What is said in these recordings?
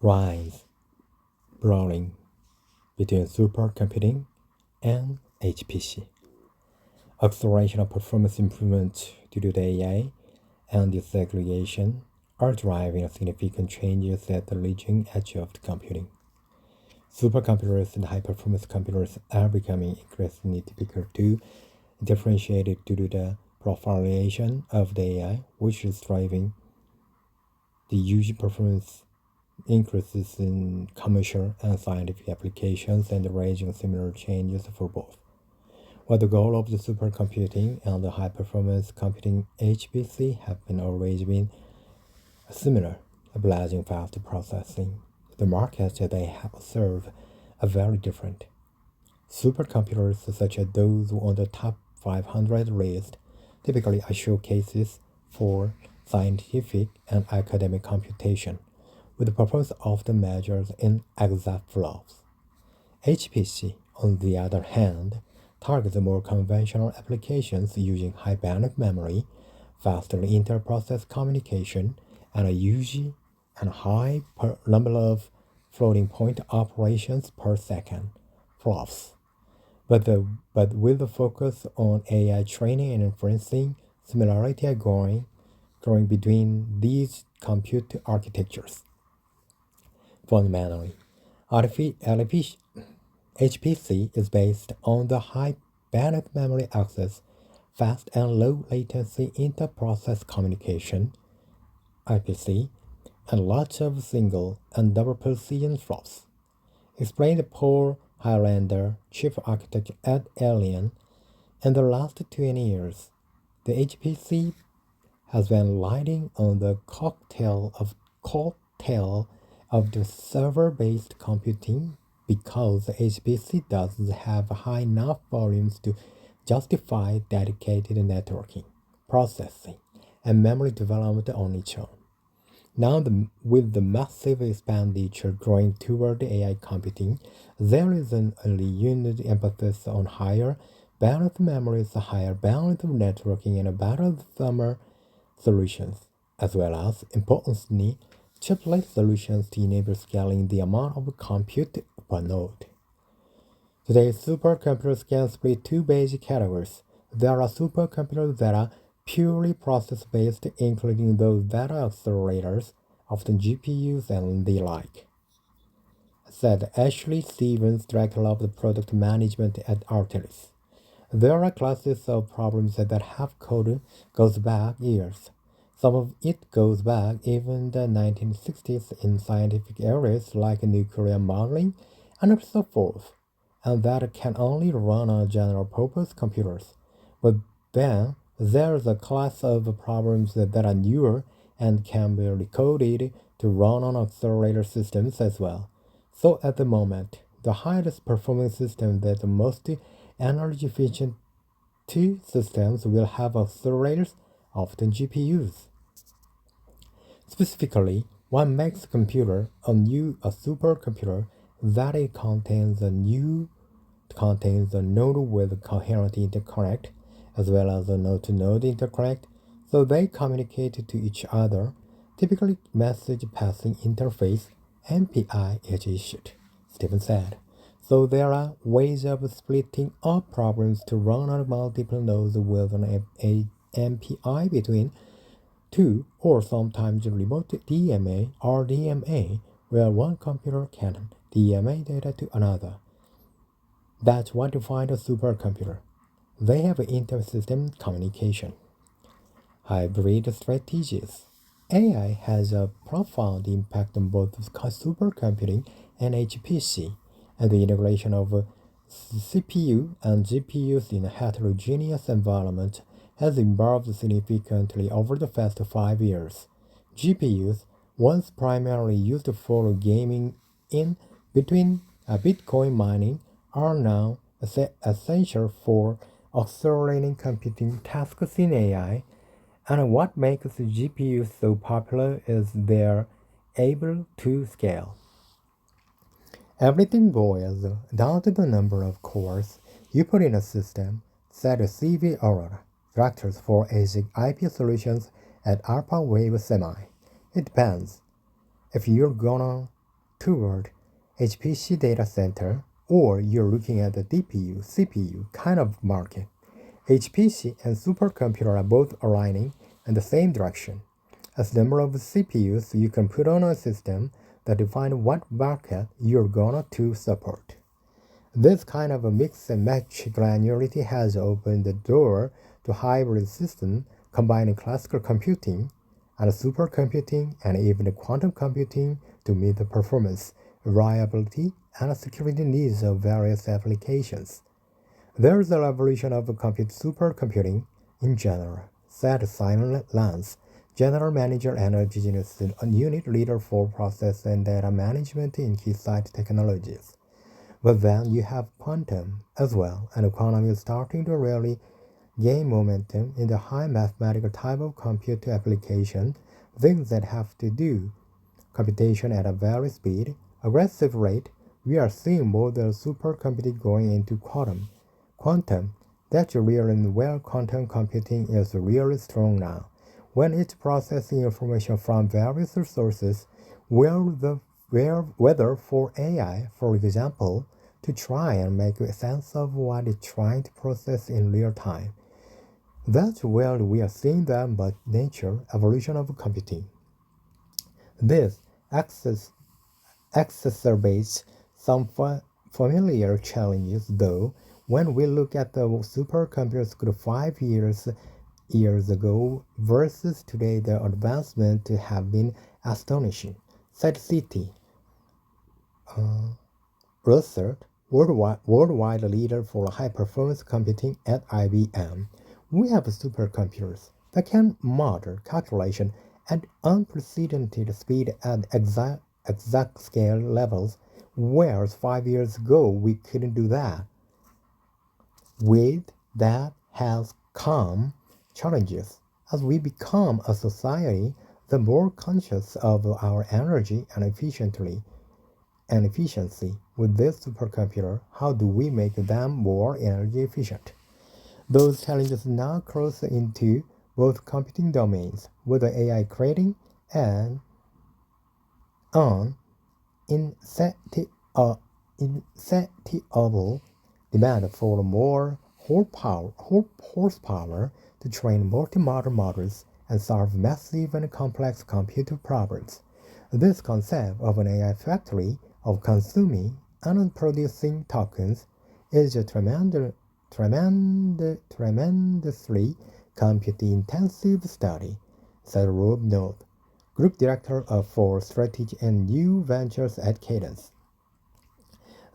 rise, blurring between supercomputing and HPC. Acceleration of performance improvement due to the AI and disaggregation are driving significant changes at the leading edge of the computing. Supercomputers and high-performance computers are becoming increasingly difficult to differentiate due to the proliferation of the AI, which is driving the huge performance increases in commercial and scientific applications and raising similar changes for both. While the goal of the supercomputing and the high-performance computing HPC have always been similar, blazing fast processing, the markets that they serve are very different. Supercomputers such as those on the top 500 list typically are showcases for scientific and academic computation, with performance often measured in exaflops. HPC, on the other hand, targets more conventional applications using high bandwidth memory, faster inter-process communication, and a huge and high number of floating point operations per second, flops. But with the focus on AI training and inferencing, similarity are growing between these compute architectures. Fundamentally, HPC is based on the high bandwidth memory access, fast and low latency inter-process communication, IPC, and lots of single and double precision flops. Explained Paul Highlander, chief architect at Alien. In the last 20 years, the HPC has been lighting on the cocktail of the server-based computing because the HPC doesn't have high enough volumes to justify dedicated networking, processing, and memory development on its own. Now, with the massive expenditure growing toward AI computing, there is a renewed emphasis on higher bandwidth memories, higher bandwidth networking, and better summer solutions, as well as, importantly, chiplet solutions to enable scaling the amount of compute per node. Today, supercomputers can split two basic categories. There are supercomputers that are purely process-based, including those that are accelerators, often GPUs and the like, said Ashley Stevens, director of the product management at Arteris. There are classes of problems that have code goes back years. Some of it goes back even the 1960s in scientific areas like nuclear modeling and so forth, and that can only run on general-purpose computers. But then there's a class of problems that are newer and can be recoded to run on accelerator systems as well. So at the moment, the highest performing system that the most energy efficient two systems will have accelerators, often GPUs. Specifically, one makes a computer a supercomputer that it contains a node with coherent interconnect as well as a node-to-node interconnect, so they communicate to each other. Typically, message passing interface (MPI) is issued, Stevens said. So there are ways of splitting up problems to run on multiple nodes with an MPI between two, or sometimes remote DMA or DMA, where one computer can DMA data to another. That's what defines a supercomputer. They have inter-system communication. Hybrid strategies. AI has a profound impact on both supercomputing and HPC, and the integration of CPU and GPUs in a heterogeneous environment has evolved significantly over the past 5 years. GPUs, once primarily used for gaming in between Bitcoin mining, are now essential for accelerating computing tasks in AI, and what makes GPUs so popular is they're able to scale. Everything boils down to the number of cores you put in a system, said C.V. Aurora, director for ASIC IP solutions at ARPA Wave Semi. It depends. If you're gonna toward HPC data center, or you're looking at the DPU, CPU kind of market. HPC and supercomputer are both aligning in the same direction. As number of CPUs you can put on a system that define what market you're gonna to support. This kind of a mix and match granularity has opened the door to hybrid system combining classical computing and supercomputing and even quantum computing to meet the performance, reliability, and security needs of various applications. There's a revolution of supercomputing in general. Said Simon Lance, General Manager Energy Unit Leader for Process and Data Management in Keysight Technologies. But then you have quantum as well, and economy is starting to really gain momentum in the high mathematical type of compute application, things that have to do computation at a very speed, aggressive rate. We are seeing more than supercomputing going into quantum. That's really where quantum computing is really strong now. When it's processing information from various sources, whether for AI, for example, to try and make sense of what it's trying to process in real time. That's where we are seeing the but nature evolution of computing. This exacerbates some familiar challenges, though. When we look at the supercomputers 5 years ago versus today, the advancement have been astonishing. Said City Research, worldwide leader for high-performance computing at IBM. We have supercomputers that can model calculation at unprecedented speed at exact scale levels, whereas 5 years ago we couldn't do that. With that has come challenges. As we become a society, the more conscious of our energy and efficiency with this supercomputer, how do we make them more energy efficient? Those challenges now cross into both computing domains, with the AI creating an insatiable demand for more horsepower to train multimodal models and solve massive and complex computer problems. This concept of an AI factory of consuming and producing tokens is a tremendously compute-intensive study, said Rob North, Group Director for Strategy and New Ventures at Cadence.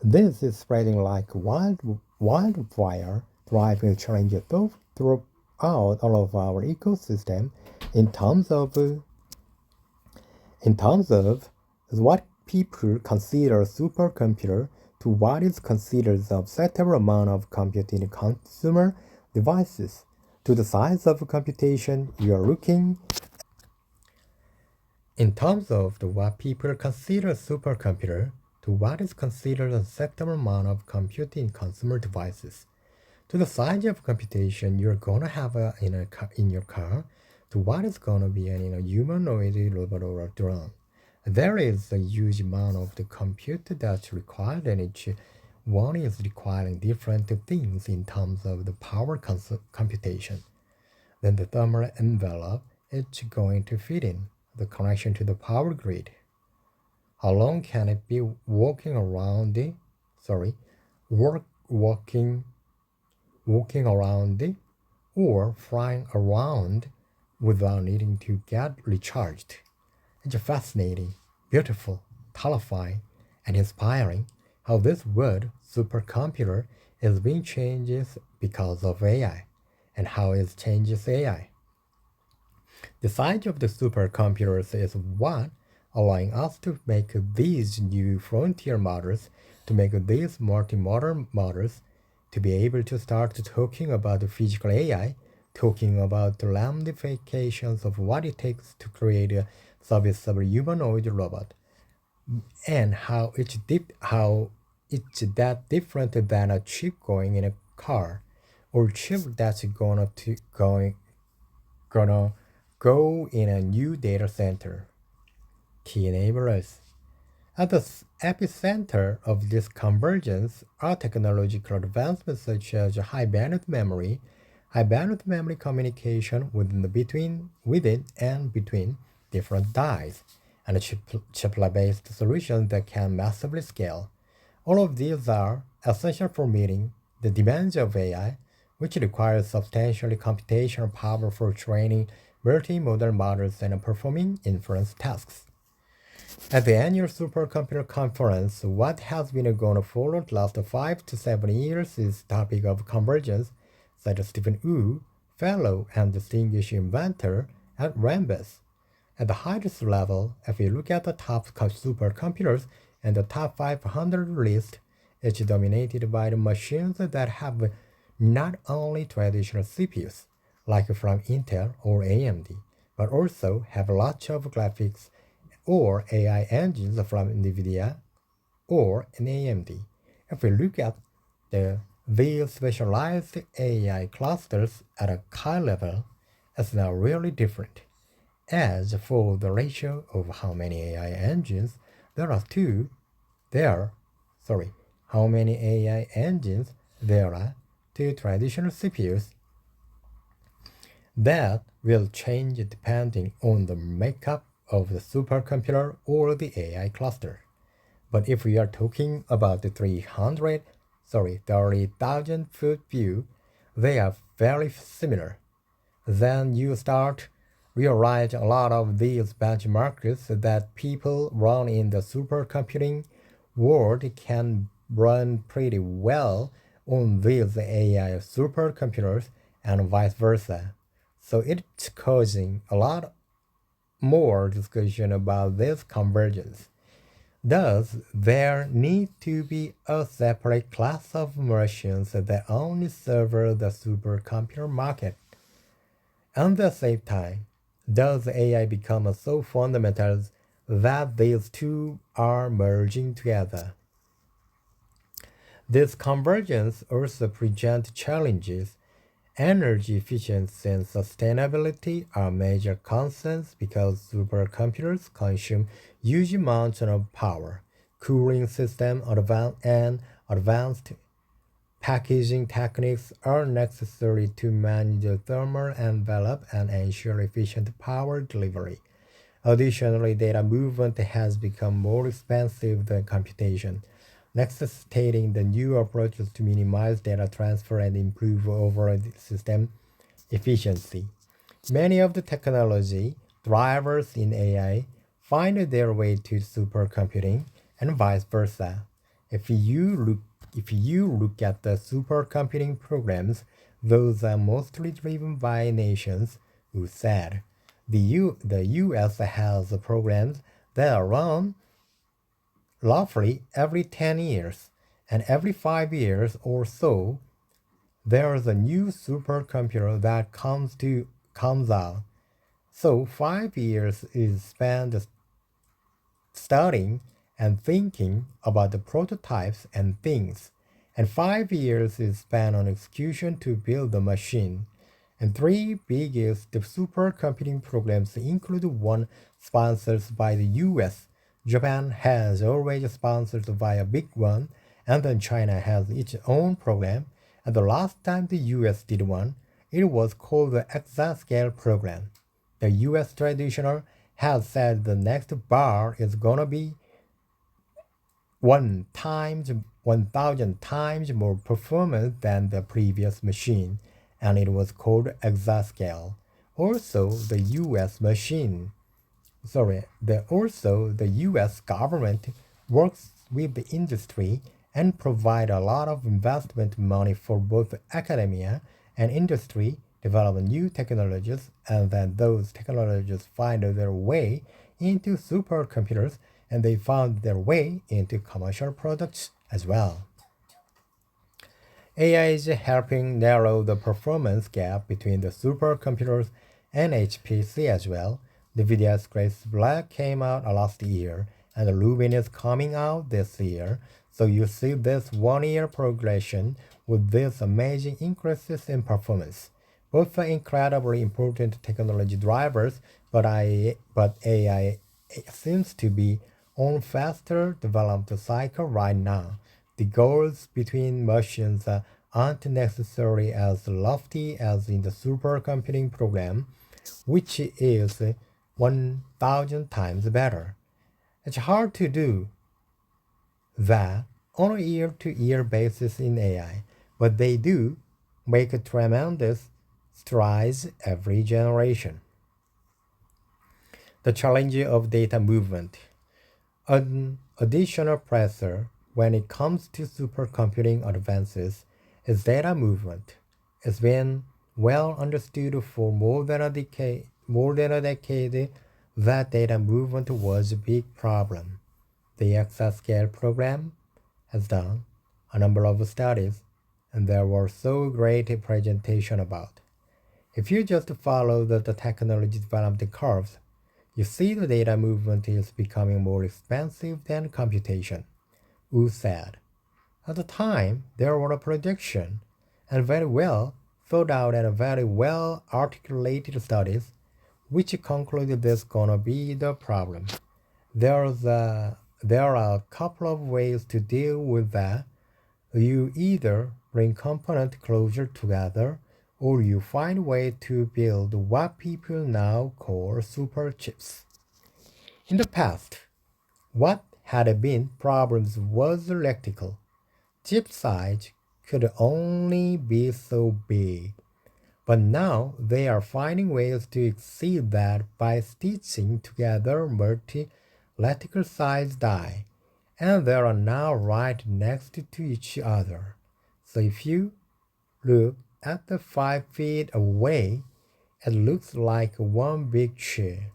This is spreading like wildfire, driving changes throughout all of our ecosystem in terms of what people consider supercomputer to what is considered a acceptable amount of computing in consumer devices. To the size of computation you are looking in terms of what people consider supercomputer to what is considered an acceptable amount of computing in consumer devices. To the size of computation you're gonna have in your car to what is gonna be a humanoid robot or a drone. There is a huge amount of the compute that's required, and each one is requiring different things in terms of the power computation. Then the thermal envelope is going to fit in the connection to the power grid. How long can it be walking around or flying around without needing to get recharged? It's fascinating, beautiful, terrifying, and inspiring how this word supercomputer is being changed because of AI, and how it changes AI. The size of the supercomputers is what allowing us to make these new frontier models, to make these multimodal models, to be able to start talking about physical AI, talking about the ramifications of what it takes to create a serviceable humanoid robot, and how it's that different than a chip going in a car, or chip that's gonna go in a new data center. Key enablers. At the epicenter of this convergence are technological advancements such as high bandwidth memory communication within and between different dies, and chiplet-based solutions that can massively scale. All of these are essential for meeting the demands of AI, which requires substantially computational power for training multimodal models and performing inference tasks. At the annual Supercomputer Conference, what has been going for the last 5 to 7 years is the topic of convergence, said Stephen Wu, fellow and distinguished inventor at Rambus. At the highest level, if you look at the top supercomputers and the top 500 list, it's dominated by the machines that have not only traditional CPUs, like from Intel or AMD, but also have lots of graphics or AI engines from NVIDIA or an AMD. If we look at these specialized AI clusters at a high level, it's now really different. As for the ratio of how many AI engines there are, how many AI engines there are to traditional CPUs, that will change depending on the makeup of the supercomputer or the AI cluster. But if we are talking about the 30,000 foot view, they are very similar. Then you start realize a lot of these benchmarks that people run in the supercomputing world can run pretty well on these AI supercomputers and vice versa. So it's causing a lot more discussion about this convergence. Does there need to be a separate class of machines that only serve the supercomputer market? At the same time, does AI become so fundamental that these two are merging together? This convergence also presents challenges. Energy efficiency and sustainability are major concerns because supercomputers consume huge amounts of power. Cooling systems and advanced packaging techniques are necessary to manage the thermal envelope and ensure efficient power delivery. Additionally, data movement has become more expensive than computation, necessitating the new approaches to minimize data transfer and improve overall system efficiency. Many of the technology drivers in AI find their way to supercomputing and vice versa. If you look at the supercomputing programs, those are mostly driven by nations who said the US has programs that are run roughly every 10 years, and every 5 years or so, there's a new supercomputer that comes out. So 5 years is spent studying and thinking about the prototypes and things, and 5 years is spent on execution to build the machine. And three biggest supercomputing programs include one sponsored by the US. Japan has always sponsored by a big one, and then China has its own program. And the last time the US did one, it was called the Exascale program. The US traditional has said the next bar is gonna be 1,000 times more performance than the previous machine, and it was called Exascale. Also, the US government works with the industry and provide a lot of investment money for both academia and industry develop new technologies, and then those technologies find their way into supercomputers, and they found their way into commercial products as well. AI is helping narrow the performance gap between the supercomputers and HPC as well. NVIDIA's Grace Black came out last year, and Rubin is coming out this year. So you see this 1 year progression with these amazing increases in performance. Both are incredibly important technology drivers, but AI seems to be on faster development cycle right now. The goals between machines aren't necessarily as lofty as in the supercomputing program, which is 1,000 times better. It's hard to do that on a year-to-year basis in AI, but they do make tremendous strides every generation. The challenge of data movement. An additional pressure when it comes to supercomputing advances is data movement. It's been well understood for more than a decade that data movement was a big problem. The exascale program has done a number of studies, and there were so great a presentation about. If you just follow the technology development curves, you see the data movement is becoming more expensive than computation, Wu said. At the time, there were a projection and very well thought out and very well articulated studies which concluded this gonna be the problem. There are a couple of ways to deal with that. You either bring component closer together or you find a way to build what people now call super chips. In the past, what had been problems was electrical. Chip size could only be so big. But now they are finding ways to exceed that by stitching together multi-electrical size die, and they are now right next to each other. So if you look at the 5 feet away, it looks like one big chair,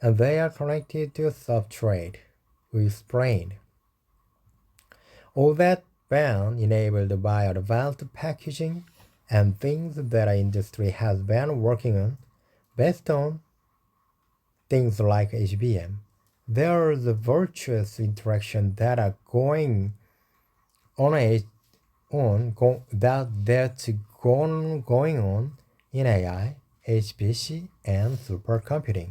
and they are connected to a substrate, we explained. All that been enabled by advanced packaging and things that our industry has been working on based on things like HBM. There's a virtuous interaction that are going on going on in AI, HPC, and supercomputing.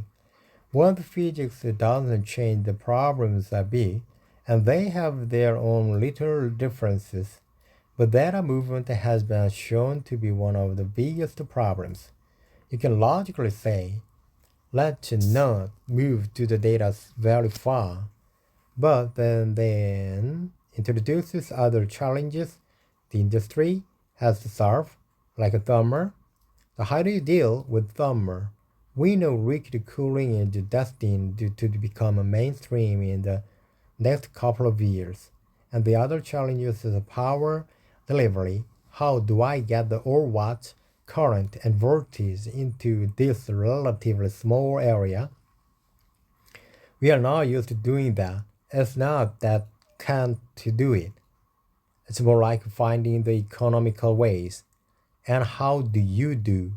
World physics doesn't change the problems a bit, and they have their own little differences. But data movement has been shown to be one of the biggest problems. You can logically say, let's not move to the data very far, but then introduces other challenges the industry has to solve, like a thermal. So how do you deal with thermal? We know liquid cooling is destined to become a mainstream in the next couple of years. And the other challenges is power delivery. How do I get the all watts, current, and voltage into this relatively small area? We are not used to doing that. It's not that can't do it. It's more like finding the economical ways. And how do you do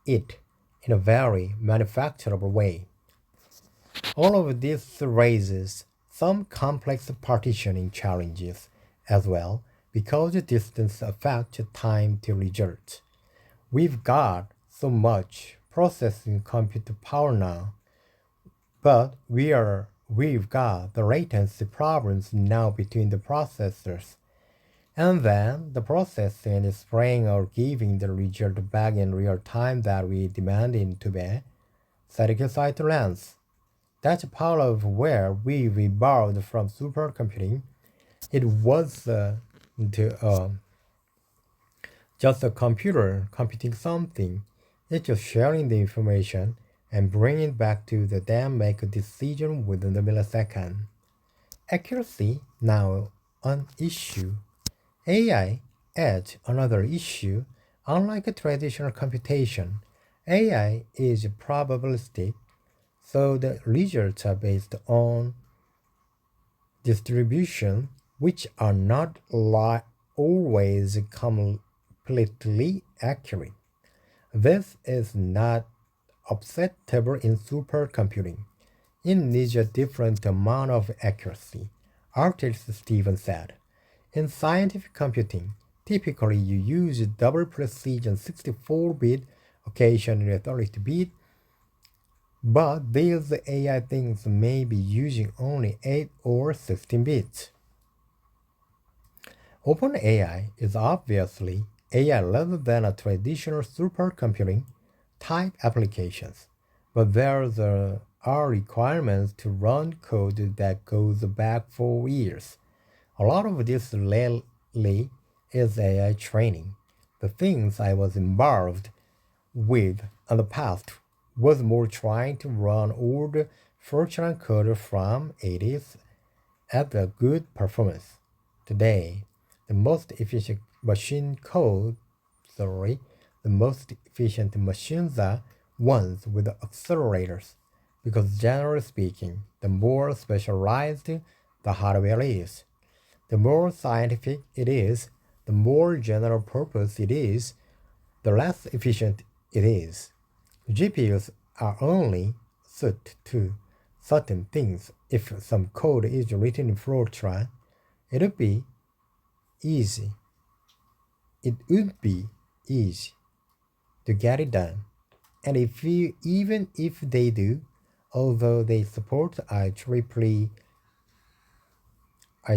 it in a very manufacturable way? All of this raises some complex partitioning challenges as well because the distance affects time to results. We've got so much processing compute power now, but we've got the latency problems now between the processors. And then the processing is spraying or giving the result back in real time that we demanded to be. Static site length. That's part of where we borrowed from supercomputing. It was just a computer computing something. It's just sharing the information and bringing it back to the dam make a decision within the millisecond. Accuracy now an issue. AI adds another issue. Unlike a traditional computation, AI is probabilistic, so the results are based on distribution, which are not always completely accurate. This is not acceptable in supercomputing. It needs a different amount of accuracy, artist Stephen said. In scientific computing, typically you use double precision 64-bit, occasionally 32-bit, But these AI things may be using only 8 or 16 bits. OpenAI is obviously AI rather than a traditional supercomputing type applications, but there are requirements to run code that goes back for years. A lot of this lately is AI training. The things I was involved with in the past was more trying to run old Fortran code from 80s at a good performance. Today, the most efficient machine code, sorry, the most efficient machines are ones with accelerators, because generally speaking, the more specialized the hardware is, the more scientific it is, the more general purpose it is, the less efficient it is. GPUs are only suited to certain things. If some code is written in Fortran, it would be easy. It would be easy to get it done. And even if they do, although they support I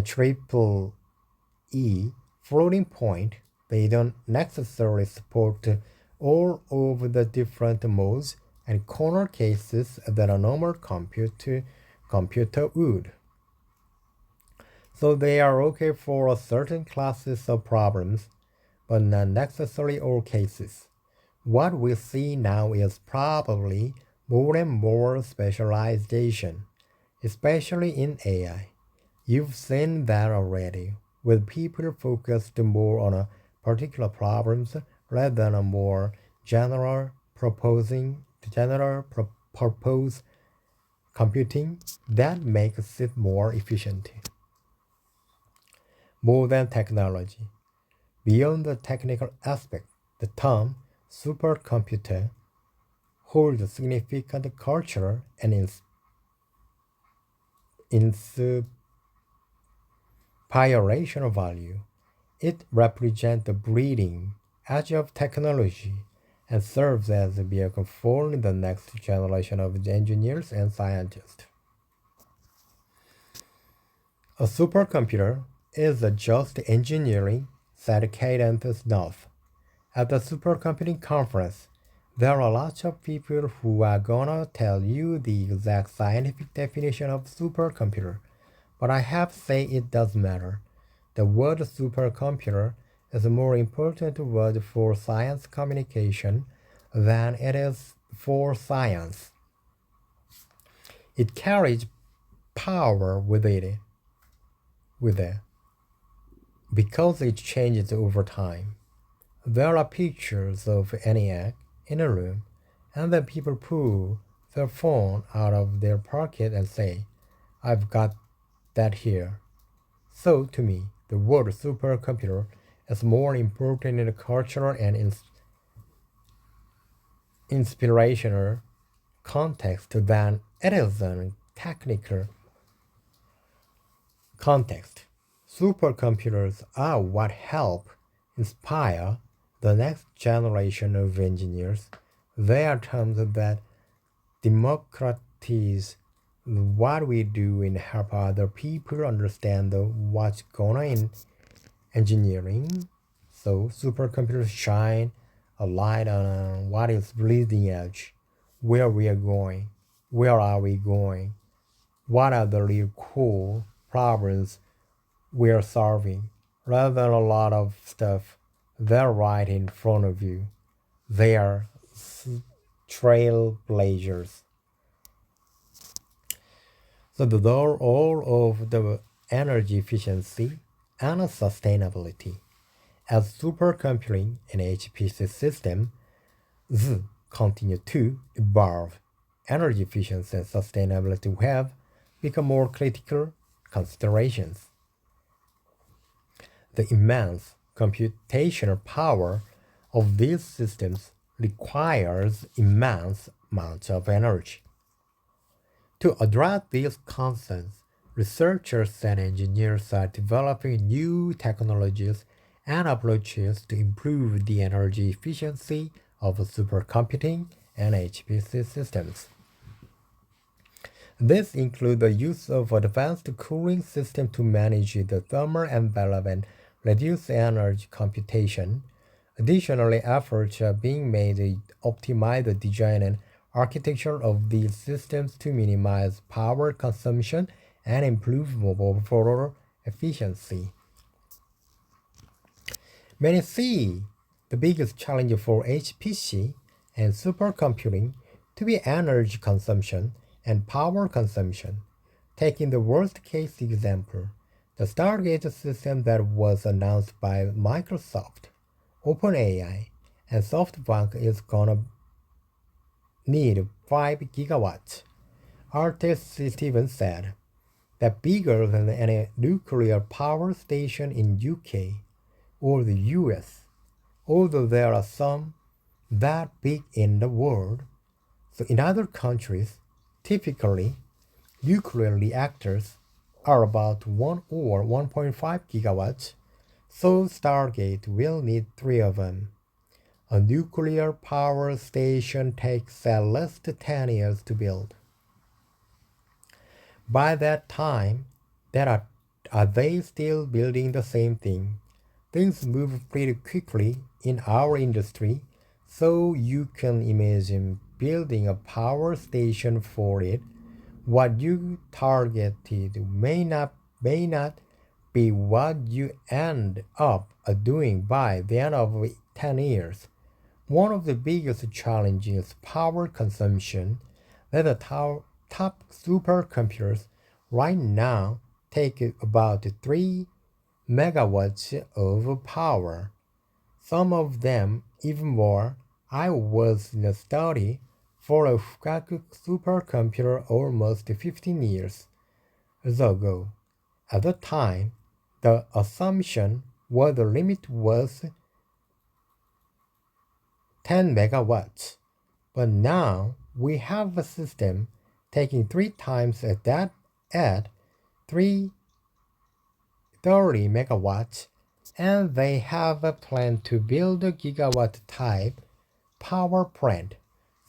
triple E floating point, they don't necessarily support all of the different modes and corner cases that a normal computer would. So they are okay for certain classes of problems, but not necessarily all cases. What we see now is probably more and more specialization, especially in AI. You've seen that already, with people focused more on particular problems rather than a more general purpose computing that makes it more efficient. More than technology. Beyond the technical aspect, the term supercomputer holds significant cultural and inspirational value. It represents the bleeding edge of technology and serves as a vehicle for the next generation of engineers and scientists. A supercomputer is just engineering, said Cadence North. At the supercomputing conference, there are lots of people who are gonna tell you the exact scientific definition of supercomputer, but I have to say it doesn't matter. The word supercomputer is a more important word for science communication than it is for science. It carries power with it because it changes over time. There are pictures of ENIAC in a room, and then people pull their phone out of their pocket and say, I've got that here. So to me, the word supercomputer is more important in a cultural and inspirational context than it is in technical context. Supercomputers are what help inspire the next generation of engineers. They are terms that democratize what we do and help other people understand what's going on in engineering. So supercomputers shine a light on what is bleeding edge, where we are going, where are we going, what are the real cool problems we are solving, rather than a lot of stuff they're right in front of you. They are trailblazers. So the all of the energy efficiency and sustainability. As supercomputing and HPC systems continue to evolve, energy efficiency and sustainability have become more critical considerations. The immense computational power of these systems requires immense amounts of energy. To address these concerns, researchers and engineers are developing new technologies and approaches to improve the energy efficiency of supercomputing and HPC systems. This includes the use of advanced cooling systems to manage the thermal envelope and reduce energy computation. Additionally, efforts are being made to optimize the design and architecture of these systems to minimize power consumption and improve overall efficiency. Many see the biggest challenge for HPC and supercomputing to be energy consumption and power consumption. Taking the worst case example, the Stargate system that was announced by Microsoft, OpenAI, and SoftBank is gonna need 5 gigawatts. Artist Stevens said that bigger than any nuclear power station in UK or the US, although there are some that big in the world. So in other countries, typically nuclear reactors are about 1 or 1.5 gigawatts, so Stargate will need 3 of them. A nuclear power station takes at least 10 years to build. By that time, are they still building the same thing? Things move pretty quickly in our industry, so you can imagine building a power station for it. What you targeted may not be what you end up doing by the end of 10 years. One of the biggest challenges is power consumption. That the top supercomputers right now take about 3 megawatts of power. Some of them even more. I was in a study for a Fugaku supercomputer almost 15 years ago. At the time, the assumption was the limit was 10 megawatts. But now we have a system taking 3 times that at 330 megawatts, and they have a plan to build a gigawatt type power plant.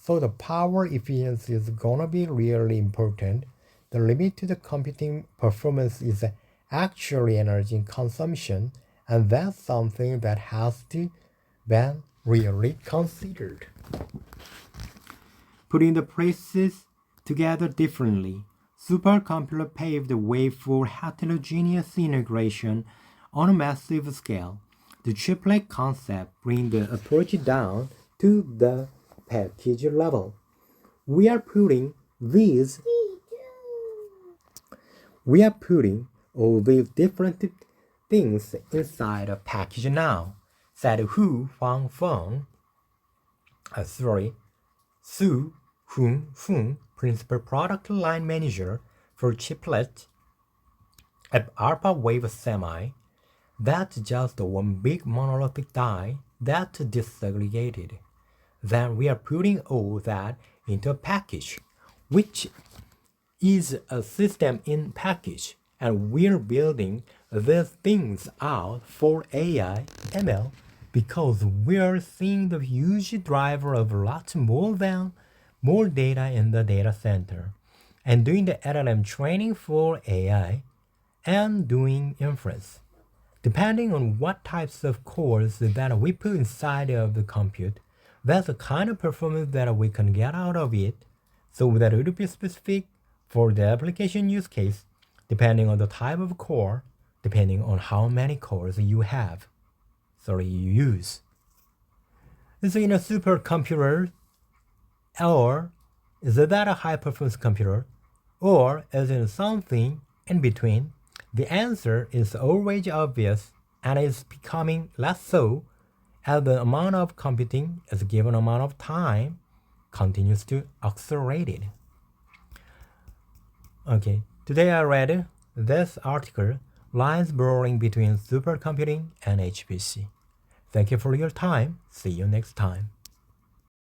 So the power efficiency is gonna be really important. The limit to the computing performance is actually energy consumption, and that's something that has to be really considered. Putting the pieces together differently, supercomputer paved the way for heterogeneous integration on a massive scale. The chiplet concept brings the approach down to the package level. We are putting all these different things inside a package now, said Su Hun Fung, Principal Product Line Manager for Chiplet at Alpha Wave Semi. That's just one big monolithic die that's disaggregated. Then we are putting all that into a package, which is a system in package, and we're building these things out for AI ML because we're seeing the huge driver of lots more data in the data center, and doing the LLM training for AI and doing inference. Depending on what types of cores that we put inside of the compute, that's the kind of performance that we can get out of it. So that it will be specific for the application use case, depending on the type of core, depending on how many cores you use. So in a supercomputer, or is that a high performance computer, or is it something in between? The answer is always obvious and is becoming less so as the amount of computing as a given amount of time continues to accelerate. Okay, today I read this article, Lines Blurring Between Supercomputing and HPC. Thank you for your time. See you next time.